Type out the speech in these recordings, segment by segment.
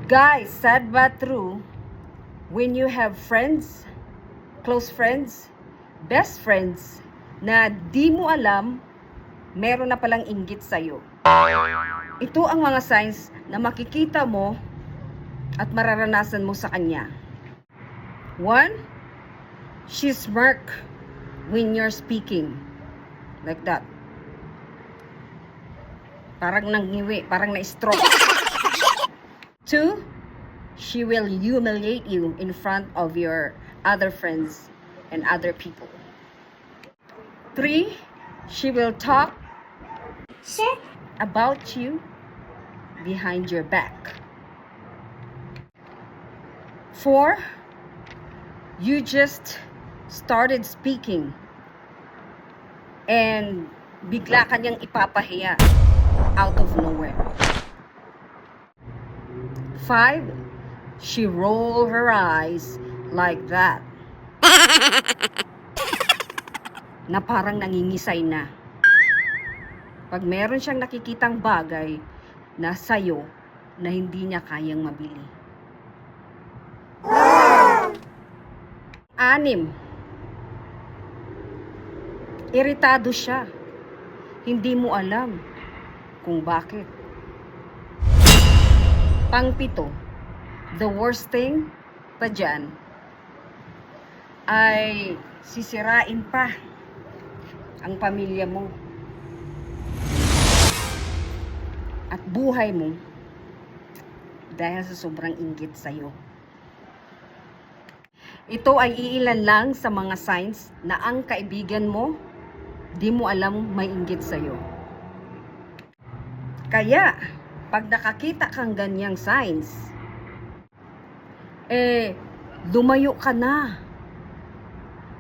Guys, sad but true, when you have friends, close friends, best friends, na di mo alam, meron na palang inggit sa'yo. Ito ang mga signs na makikita mo at mararanasan mo sa kanya. 1, she smirk when you're speaking. Like that. Parang nangiwi, parang na-stroke. 2, she will humiliate you in front of your other friends and other people. 3, she will talk shit about you behind your back. 4, you just started speaking and bigla ka niyang ipapahiya out of nowhere. 5, she roll her eyes like that. Na parang nangingisay na. Pag meron siyang nakikitang bagay na sayo na hindi niya kayang mabili. 6, iritado siya. Hindi mo alam kung bakit. 7, the worst thing pa dyan ay sisirain pa ang pamilya mo at buhay mo dahil sa sobrang inggit sa'yo. Ito ay iilan lang sa mga signs na ang kaibigan mo di mo alam may inggit sa'yo. Kaya, pag nakakita kang ganyang signs, lumayo ka na.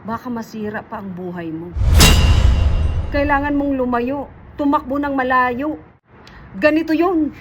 Baka masira pa ang buhay mo. Kailangan mong lumayo, tumakbo ng malayo. Ganito yun.